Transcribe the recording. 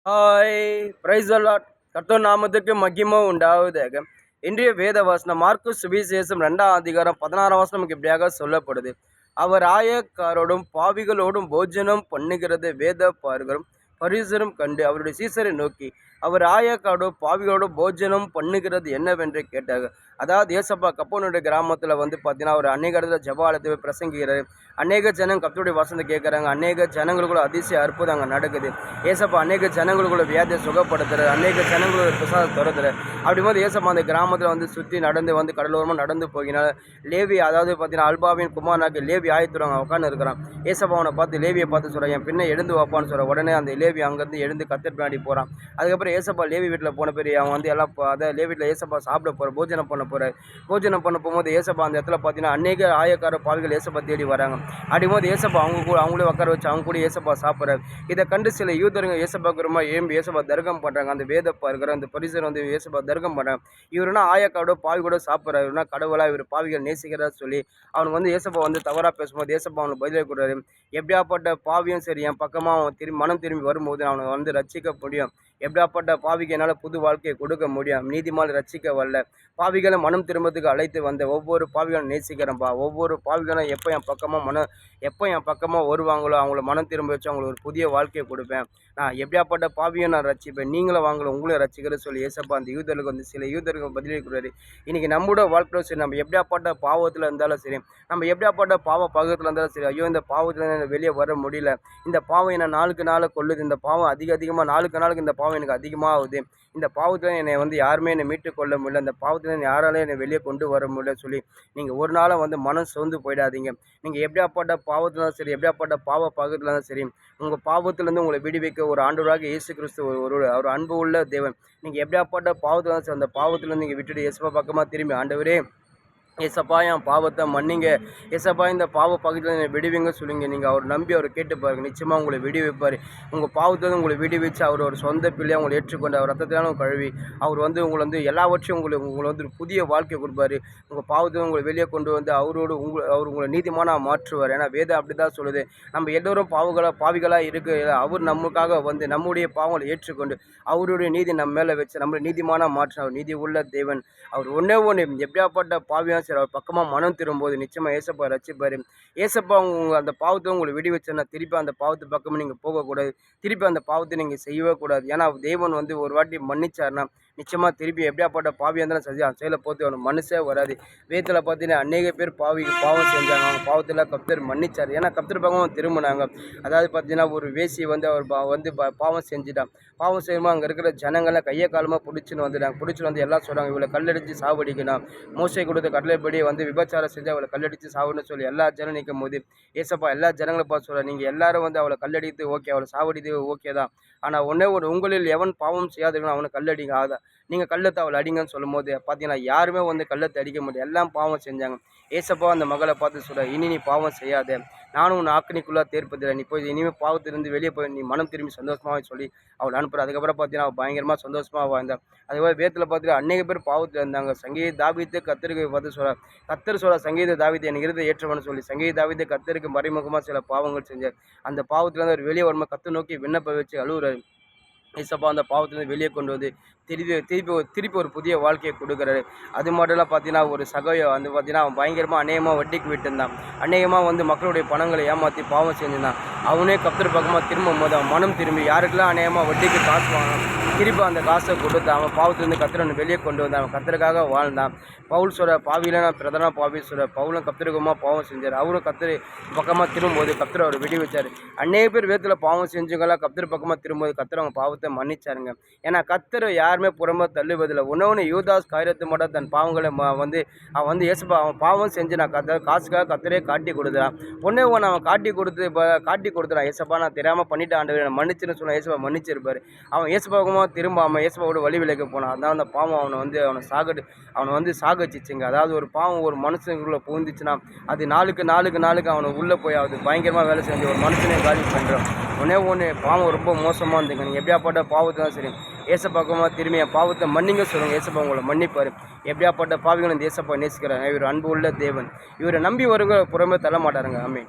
Hi price allot கர்த்தர் நாமத்துக்கு மகிமை உண்டாவதாக. இன்றைய வேத வசனம் மார்க்கு சுவிசேஷம் 2ஆம் அதிகாரம் 16ஆம் வசனம் நமக்கு இப்படியாக சொல்லப்படுது. அவர் ஆயக்காரோடும் பாவிகளோடும் போஜனம் பண்ணுகிறது வேத பாருகளும் பரிசரும் கண்டு அவருடைய சீசரை நோக்கி அவர் ஆயக்காரோடும் பாவிகளோடும் போஜனம் பண்ணுகிறது என்னவென்று கேட்டாங்க. அதாவது ஏசப்பா கப்பனுடைய கிராமத்தில் பார்த்தீங்கன்னா ஒரு அநேக இடத்துல ஜபாலயத்தை பிரசங்கிக்கிறாரு. அநேக ஜனங்க கர்த்தருடைய வசனத்தை கேட்குறாங்க. அநேக ஜனங்களுக்குள்ள அதிசய அற்புதம் அங்கே நடக்குது. ஏசப்பா அநேக ஜனங்களுக்குள்ள வியாதியை சுகப்படுத்துறாரு. அநேக ஜனங்களோட பிரசாதம் துறதுறாரு. அப்படிங்கும்போது ஏசப்பா அந்த கிராமத்தில் சுற்றி நடந்து கடலோரமாக நடந்து போகினால லேவி, அதாவது பார்த்தீங்கன்னா அல்பாவின் குமாரனாக்கு லேவி ஆயத்துறாங்க உட்காந்து இருக்கிறான். ஏசப்பா அவனை பார்த்து லேவியை பார்த்து சொல்கிறான், என் பின்ன எழுந்து வைப்பான்னு சொல்கிற உடனே அந்த லேவி அங்கேருந்து எழுந்து கத்தர் பின்னாடி போகிறான். அதுக்கப்புறம் ஏசப்பா லேவி வீட்டில் போன பேர் அவன் எல்லாம் அதை லேவி வீட்டில் ஏசப்பா சாப்பிட போகிற போஜனம் பண்ண போகிறார். போஜனம் பண்ண போகும்போது ஏசப்பா அந்த இடத்துல பார்த்தீங்கன்னா அநேக ஆயக்கார பாவிகள் ஏசப்பா தேடி வராங்க. அப்படிங்கும்போது ஏசப்பா அவங்களே உட்கார வச்சு அவங்க கூட ஏசப்பா சாப்பிட்றாரு. இதை கண்டு சில யூதருங்க ஏசப்பாக்கு ரொம்ப ஏம்பி ஏசப்பா தர்க்கம் பண்ணுறாங்க. அந்த வேதப்பா இருக்கிற அந்த பரிசர் ஏசப்பா தர்க்கம் பண்ணுறாங்க. இவருனா ஆயக்காரோட பாவி கூட சாப்பிட்றாரு. இவருனா கடவுளாக இவர் பாவிகள் நேசிக்கிறார் சொல்லி அவனுக்கு ஏசப்பா தவறாக பேசும்போது ஏசப்பா அவனுக்கு பதிலே கொடுறாரு. எப்படியாப்பட்ட பாவியும் சரி என் பக்கமாக அவன் மனம் திரும்பி வரும்போது அவனை ரட்சிக்க முடியும். எப்படியாப்பட்ட பாவிக்கு என்னால் புது வாழ்க்கையை கொடுக்க முடியும். நீதிமான் ரட்சிக்க வரல, பாவிகளை மனம் திரும்பத்துக்கு அழைத்து வந்த ஒவ்வொரு பாவிகளும் நேசிக்கிறேன்ப்பா. ஒவ்வொரு பாவிகளும் எப்போ என் பக்கமாக வருவாங்களோ அவங்கள மனம் திரும்ப வச்சு அவங்களுக்கு ஒரு புதிய வாழ்க்கையை கொடுப்பேன். நான் எப்படியாப்பட்ட பாவியும் நான் ரட்சிப்பேன். நீங்களும் வாங்கல உங்களும் ரட்சிக்கிற சொல்லி ஏசப்பா அந்த யூதர்களுக்கு சில யூதர்கள் பதிலளிக்கிறாரு. இன்றைக்கி நம்மளோட வாழ்க்கையில் சரி, நம்ம எப்படியாப்பட்ட பாவத்தில் இருந்தாலும் சரி, நம்ம எப்படியாப்பட்ட பாவ பகத்தில் இருந்தாலும் சரி, ஐயோ இந்த பாவத்தில் வெளியே வர முடியல, இந்த பாவம் என்னை நாளுக்கு நாள் கொள்ளுது, இந்த பாவம் அதிகமாக நாளுக்கு நாளுக்கு இந்த பாவம் எனக்கு அதிகமாகுது, இந்த பாவத்தில் என்னை யாருமே என்னை மீட்டு கொள்ள முடியல, இந்த பாவத்தில் யாராலும் என்னை வெளியே கொண்டு வர முடியல சொல்லி நீங்கள் ஒரு நாளும் மனம் சோர்ந்து போயிடாதீங்க. நீங்கள் எப்படியாப்பட்ட பாவத்தில் சரி, எப்படியாப்பட்ட பாவ பகத்தில் இருந்தாலும் சரி, உங்கள் பாவத்திலேருந்து உங்களை விடுவிக்க ஒரு ஆண்டவராக இயேசு கிறிஸ்து ஒரு அன்பு உள்ள தேவன். நீங்கள் எப்படியாப்பட்ட பாவத்தில் இருந்தாலும் சரி, அந்த பாவத்திலேருந்து நீங்கள் விட்டுட்டு இயேசுவா பக்கமாக திரும்பி ஆண்டவரே ஏசப்பா என் பாவத்தை மன்னிங்க, ஏசப்பா இந்த பாவ பகுதியில் என்னை விடுவிங்க சொல்லுங்க. நீங்கள் அவர் நம்பி அவர் கேட்டு பாருங்க, நிச்சயமாக உங்களை விடுவிப்பார். உங்கள் பாவத்திலிருந்து உங்களை விடுவிச்சு அவர் ஒரு சொந்த பிள்ளையாக உங்களை ஏற்றுக்கொண்டு அவர் ரத்தத்தினாலும் கழுவி அவர் உங்களை எல்லாவற்றையும் உங்களை புதிய வாழ்க்கை கொடுப்பார். உங்கள் பாவத்திலிருந்து உங்களை வெளியே கொண்டு வந்து அவர் உங்களை நீதிமானாக மாற்றுவார். ஏன்னா வேதம் அப்படி தான் சொல்லுது. நம்ம எல்லோரும் பாவிகளாக இருக்கு. அவர் நமக்காக நம்முடைய பாவங்களை ஏற்றுக்கொண்டு அவருடைய நீதி நம்ம மேலே வச்சு நம்மளை நீதிமானாக மாற்றினார். நீதி உள்ள தேவன் அவர். ஒன்றே எப்படியாப்பட்ட பாவியாக சரி அவர் பக்கமாக மனம் திரும்பும்போது நிச்சயமாக ஏசப்பா ரட்சிப்பார். ஏசப்பா அந்த பாவத்தை உங்களை விடுவிச்சுன்னா திருப்பி அந்த பாவத்து பக்கமாக நீங்கள் போகக்கூடாது. திருப்பி அந்த பாவத்தை நீங்கள் செய்யவே கூடாது. ஏன்னா தேவன் ஒரு வாட்டி மன்னிச்சார்னா நிச்சயமாக திருப்பி எப்படியாப்பட்ட பாவியாக இருந்தாலும் சரி அந்த செயலை போட்டு அவனுக்கு மனுஷே வராது. வேதத்தில் பார்த்தீங்கன்னா அநேக பேர் பாவம் செஞ்சாங்க. அவங்க பாவத்தில் கர்த்தர் மன்னிச்சார். ஏன்னா கர்த்தர் பக்கமாக திரும்பினாங்க. அதாவது பார்த்தீங்கன்னா ஒரு வேசி அவர் பாவம் செஞ்சுட்டான். பாவம் செய்யும்போது அங்கே இருக்கிற ஜனங்கள்லாம் கையை காலமாக பிடிச்சின்னு எல்லாம் சொல்கிறாங்க, இவளை கல்லடித்து சாவடிக்கணும், மோசை கொடுத்த கடலைப்படி விபச்சாரம் செஞ்சு அவளை கல்லடித்து சாவடின்னு சொல்லி எல்லா ஜனம் நிற்கும் போது ஏசப்பா எல்லா ஜனங்களை பார்த்து சொல்கிறார், நீங்கள் எல்லாரும் அவளை கல்லடித்து ஓகே, அவளை சாவடித்து ஓகே தான், ஆனால் உங்களில் எவன் பாவம் செய்யாதவன் அவனை கல்லடிங்க ஆகுதா, நீங்கள் கள்ளத்தை அவளை அடிங்கன்னு சொல்லும் போது பார்த்தீங்கன்னா யாருமே கள்ளத்தை அடிக்க முடியாது. எல்லாம் பாவம் செஞ்சாங்க. ஏசப்பா அந்த மகளை பார்த்து சொல்கிறார், இனி நீ பாவம் செய்யாத, நானும் உன் ஆக்கணிக்குள்ளாக தேர்ப்பதில்லை, நீ போய் இனிமேல் பாவத்திலிருந்து வெளியே போய் நீ மனம் திரும்பி சந்தோஷமாக சொல்லி அவள் அனுப்புகிறார். அதுக்கப்புறம் பார்த்தீங்கன்னா அவள் பயங்கரமாக சந்தோஷமாக வாழ்ந்தாள். அதுக்கப்புறம் வேதத்தில் பார்த்தீங்கன்னா அநேக பேர் பாவத்தில் இருந்தாங்க. சங்கீத தாவீது கர்த்தருக்கு பார்த்து சொல்கிறார், கர்த்தர் சொல்கிறார், சங்கீத தாவீது எனக்கு இருந்த ஏற்றவன்னு சொல்லி சங்கீத தாவீது கர்த்தருக்கு மறைமுகமாக சில பாவங்கள் செஞ்சார். அந்த பாவத்திலேருந்து அவர் வெளியே வரும்போது கர்த்தர் நோக்கி விண்ணப்ப வச்சு அழுகுறாரு. ஏசப்பா அந்த பாவத்திலேருந்து வெளியே கொண்டு வந்து திருப்பி ஒரு புதிய வாழ்க்கையை கொடுக்குறாரு. அது மட்டும் பார்த்தீங்கன்னா ஒரு சகையோ பார்த்தீங்கன்னா அவன் பயங்கரமாக அநேகமாக வட்டிக்கு விட்டுருந்தான். அநேகமாக மக்களுடைய பணங்களை ஏமாற்றி பாவம் செஞ்சுருந்தான். அவனே கர்த்தர் பக்கமாக திரும்பும் போது அவன் மனம் திரும்பி யாருக்கெல்லாம் அநேகமாக வட்டிக்கு காசு வாங்கினான் திருப்பி அந்த காசை கொடுத்து அவன் பாவத்திலேருந்து கர்த்தரை வெளியே கொண்டு வந்தான். அவன் கர்த்தருக்காக வாழ்ந்தான். பவுல் சொல்கிற பாவியில் நான் பிரதான பாவி சொல்கிற பவுலும் கர்த்தருக்குமாக பாவம் செஞ்சார். அவரும் கர்த்தர் பக்கமாக திரும்பும்போது கர்த்தர் அவர் விடி வச்சார். அநேக பேர் வேதத்தில் பாவம் செஞ்சுங்களா கர்த்தர் பக்கமாக திரும்பும்போது கர்த்தர் அவங்க பாவத்தை மன்னிச்சாருங்க. ஏன்னா கர்த்தர் யாருமே புறம்ப தள்ளுவதில்லை. ஒன்று யூதாஸ் காரியத்தை மட்டும் தன் பாவங்களை அவன் ஏசப்பா அவன் பாவம் செஞ்சு நான் காசுக்காக கர்த்தரே காட்டி கொடுத்துறான். அவன் காட்டி கொடுத்துறான். ஏசப்பா நான் தெரியாமல் பண்ணிட்டு ஆண்டவர் மன்னிச்சுன்னு சொன்னான். ஏசப்பா மன்னிச்சிருப்பார். அவன் ஏசப்பாவுக்குமா திரும்பாமல் ஏசப்பாவோட வழி விலைக்கு போனான். அதான் அந்த பாவம் அவனை சாகச்சிச்சுங்க. அதாவது ஒரு பாவம் ஒரு மனுஷனுக்குள்ளே புகுந்துச்சுன்னா அது நாளுக்கு அவனை உள்ளே போய் அது பயங்கரமாக வேலை செஞ்சு ஒரு மனுஷனே காலி பண்ணுறான். ஒன்று பாவம் ரொம்ப மோசமாக இருந்துங்க. நீங்கள் எப்படியாப்பட்ட பாவத்தை தான் சரி ஏசப்பாக்கமாக திரும்பி என் பாவத்தை மன்னிங்க சொல்லுங்கள். ஏசப்பா உங்களை மன்னிப்பார். எப்படியாப்பட்ட பாவிகளும் இந்த ஏசப்பா நேசிக்கிறாங்க. இவர் அன்பு உள்ள தேவன். இவரை நம்பி வருங்க புறமே தள்ள மாட்டாருங்க. ஆமென்.